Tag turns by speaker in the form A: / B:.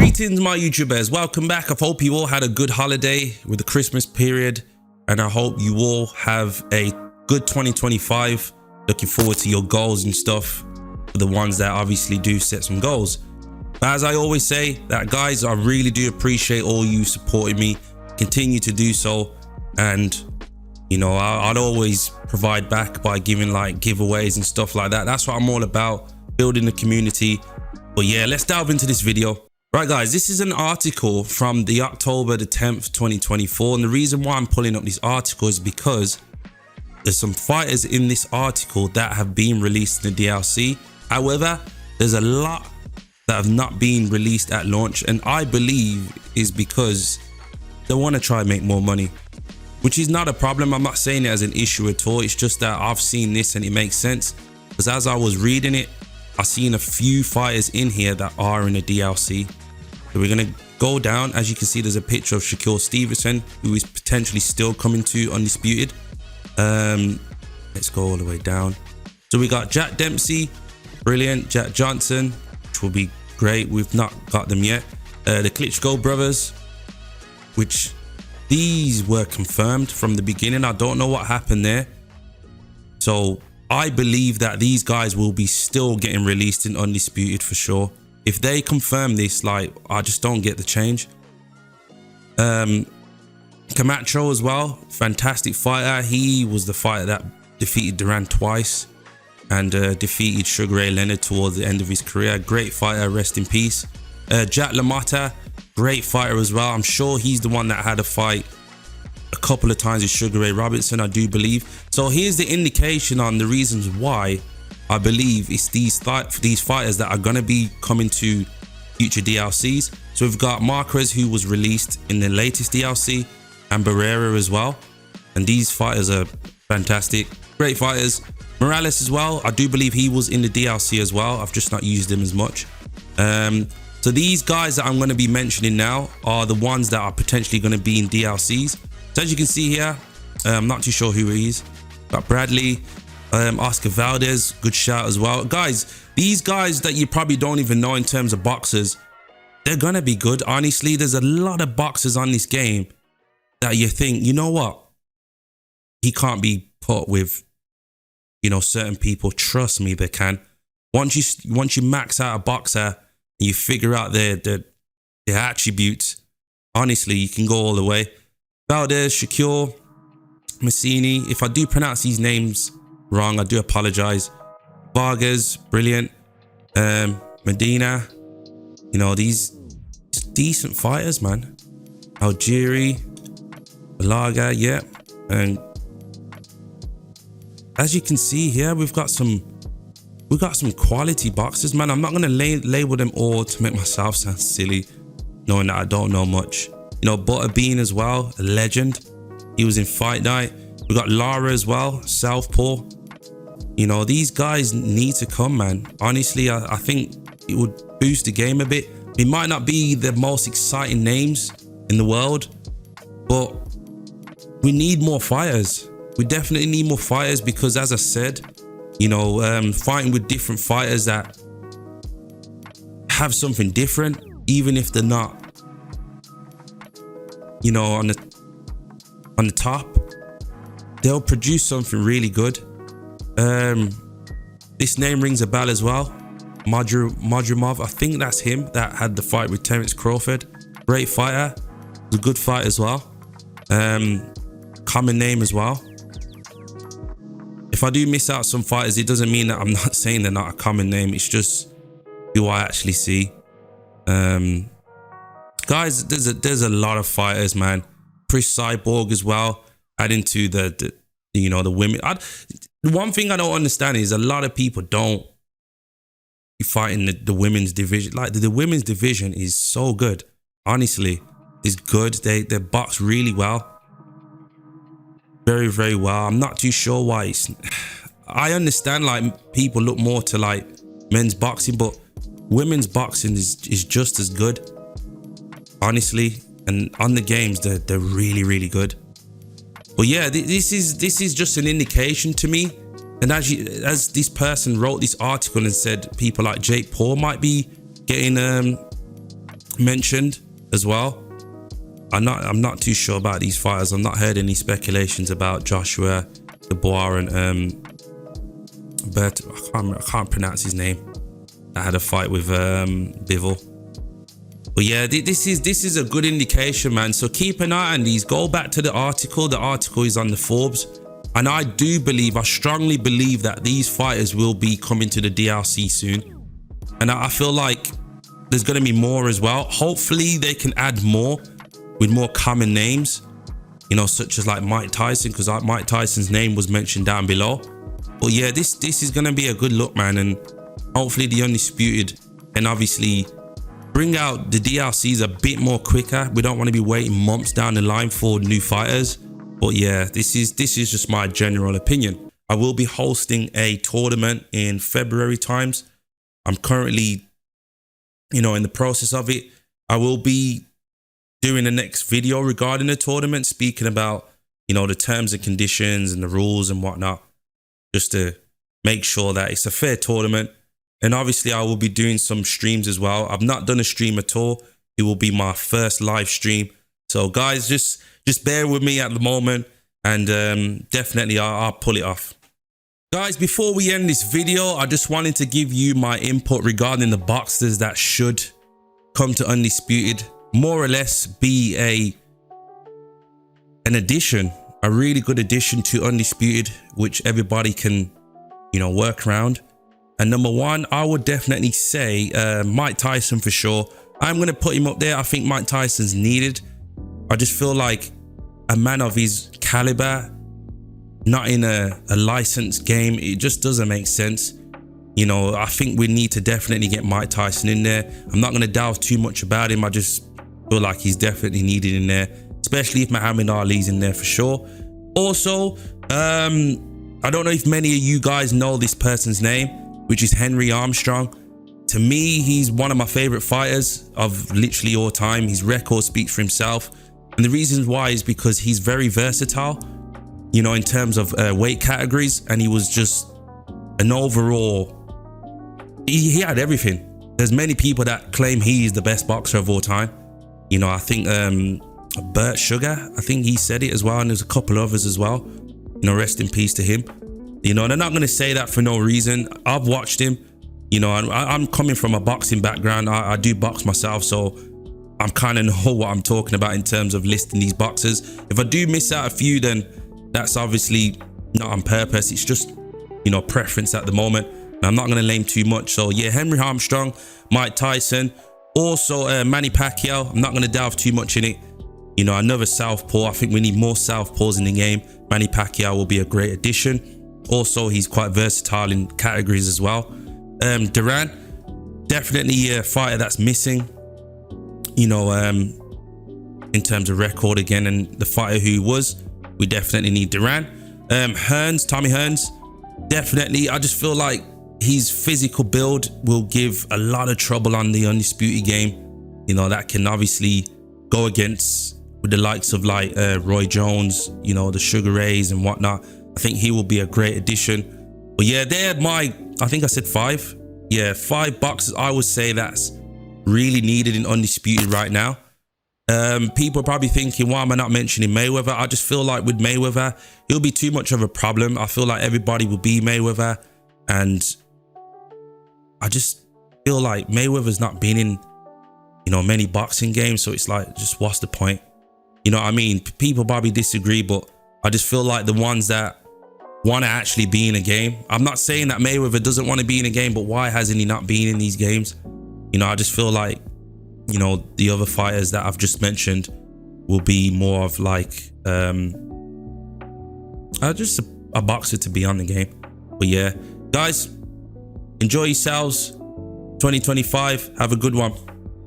A: Greetings my YouTubers, welcome back. I hope you all had a good holiday with the Christmas period, and I hope you all have a good 2025. Looking forward to your goals and stuff for the ones that obviously do set some goals. But as I always say, that guys, I really do appreciate all you supporting me. Continue to do so, and you know, I'd always provide back by giving like giveaways and stuff like that. That's what I'm all about, building the community. But yeah, let's delve into this video. Right guys, this is an article from the October the 10th 2024, and the reason why I'm pulling up this article is because there's some fighters in this article that have been released in the DLC. However, there's a lot that have not been released at launch, and I believe is because they want to try and make more money, which is not a problem. I'm not saying it as an issue at all. It's just that I've seen this and it makes sense, because as I was reading it, I've seen a few fighters in here that are in a DLC. So we're going to go down. As you can see, there's a picture of Shakur Stevenson, who is potentially still coming to Undisputed. Let's go all the way down. So we got Jack Dempsey, brilliant. Jack Johnson, which will be great. We've not got them yet. The Klitschko brothers, which these were confirmed from the beginning. I don't know what happened there. So I believe that these guys will be still getting released in Undisputed for sure. If they confirm this, like, I just don't get the change. Camacho as well, fantastic fighter. He was the fighter that defeated Duran twice and defeated Sugar Ray Leonard towards the end of his career. Great fighter, rest in peace. Jack LaMotta, great fighter as well. I'm sure he's the one that had a fight a couple of times with Sugar Ray Robinson, I do believe. So here's the indication on the reasons why I believe it's these fighters that are going to be coming to future DLCs. So we've got Marquez, who was released in the latest DLC, and Barrera as well. And these fighters are fantastic, great fighters. Morales as well, I do believe he was in the DLC as well. I've just not used him as much. So these guys that I'm going to be mentioning now are the ones that are potentially going to be in DLCs. So as you can see here, I'm not too sure who he is. Got Bradley, Oscar Valdez, good shout as well. Guys, these guys that you probably don't even know in terms of boxers, they're going to be good. Honestly, there's a lot of boxers on this game that you think, you know what? He can't be put with, you know, certain people. Trust me, they can. Once you max out a boxer and you figure out their attributes, honestly, you can go all the way. Valdez, Shakur, Massini. If I do pronounce these names wrong, I do apologize. Vargas, brilliant. Medina, you know, these decent fighters, man. Algieri, Laga, yeah. And as you can see here, we've got some quality boxers, man. I'm not gonna label them all to make myself sound silly, knowing that I don't know much. You know, Butterbean as well, a legend. He was in Fight Night. We got Lara as well, Southpaw. You know, these guys need to come, man. Honestly, I think it would boost the game a bit. It might not be the most exciting names in the world, but we need more fighters. We definitely need more fighters because, as I said, you know, fighting with different fighters that have something different, even if they're not, you know, on the top, they'll produce something really good. This name rings a bell as well. Madrimov, I think that's him that had the fight with Terence Crawford. Great fighter, a good fight as well. Common name as well. If I do miss out some fighters, it doesn't mean that I'm not saying they're not a common name. It's just who I actually see. Guys, there's a lot of fighters, man. Chris Cyborg as well, adding to the you know, the women. One thing I don't understand is a lot of people don't be fighting the women's division. Like the women's division is so good. Honestly, it's good. They box really well. Very, very well. I'm not too sure why I understand like people look more to like men's boxing, but women's boxing is just as good. Honestly, and on the games, they're really, really good. But yeah, this is just an indication to me. And as this person wrote this article and said, people like Jake Paul might be getting mentioned as well. I'm not too sure about these fighters. I've not heard any speculations about Joshua Dubois and Bert. I can't pronounce his name. I had a fight with Bivol. But yeah, this is a good indication, man. So keep an eye on these. Go back to the article. The article is on the Forbes. And I strongly believe that these fighters will be coming to the DLC soon. And I feel like there's going to be more as well. Hopefully they can add more with more common names, you know, such as like Mike Tyson, because Mike Tyson's name was mentioned down below. But yeah, this is going to be a good look, man. And hopefully the Undisputed and obviously bring out the DLCs a bit more quicker. We don't want to be waiting months down the line for new fighters. But yeah, this is just my general opinion. I will be hosting a tournament in February times. I'm currently, you know, in the process of it. I will be doing the next video regarding the tournament, speaking about, you know, the terms and conditions and the rules and whatnot, just to make sure that it's a fair tournament. And obviously I will be doing some streams as well. I've not done a stream at all. It will be my first live stream. So guys, just bear with me at the moment, and definitely I'll pull it off. Guys, before we end this video, I just wanted to give you my input regarding the boxers that should come to Undisputed. More or less be an addition, a really good addition to Undisputed, which everybody can, you know, work around. And number one, I would definitely say Mike Tyson for sure. I'm going to put him up there. I think Mike Tyson's needed. I just feel like a man of his caliber, not in a licensed game, it just doesn't make sense. You know, I think we need to definitely get Mike Tyson in there. I'm not going to delve too much about him. I just feel like he's definitely needed in there, especially if Muhammad Ali's in there for sure. Also, I don't know if many of you guys know this person's name, which is Henry Armstrong. To me, he's one of my favorite fighters of literally all time. His record speaks for himself. And the reasons why is because he's very versatile, you know, in terms of weight categories. And he was just an overall, he had everything. There's many people that claim he is the best boxer of all time. You know, I think Bert Sugar, I think he said it as well. And there's a couple others as well. You know, rest in peace to him. You know, they're not going to say that for no reason. I've watched him. You know, I'm coming from a boxing background. I do box myself, so I'm kind of know what I'm talking about in terms of listing these boxers. If I do miss out a few, then that's obviously not on purpose. It's just, you know, preference at the moment. And I'm not going to name too much. So yeah, Henry Armstrong, Mike Tyson, also Manny Pacquiao. I'm not going to delve too much in it. You know, another southpaw. I think we need more southpaws in the game. Manny Pacquiao will be a great addition. Also, he's quite versatile in categories as well. Duran, definitely a fighter that's missing, you know, in terms of record again. And the fighter who was, we definitely need Duran. Hearns, Tommy Hearns, definitely. I just feel like his physical build will give a lot of trouble on the Undisputed game. You know, that can obviously go against with the likes of like Roy Jones, you know, the Sugar Rays and whatnot. I think he will be a great addition. But yeah, they're my, I think I said 5. Yeah, 5 boxers I would say that's really needed in Undisputed right now. People are probably thinking, why am I not mentioning Mayweather? I just feel like with Mayweather, he'll be too much of a problem. I feel like everybody will be Mayweather. And I just feel like Mayweather's not been in, you know, many boxing games. So it's like, just what's the point? You know what I mean? People probably disagree, but I just feel like the ones that want to actually be in a game. I'm not saying that Mayweather doesn't want to be in a game, but why hasn't he not been in these games? You know, I just feel like, you know, the other fighters that I've just mentioned will be more of like just a boxer to be on the game. But yeah, guys, enjoy yourselves. 2025, have a good one.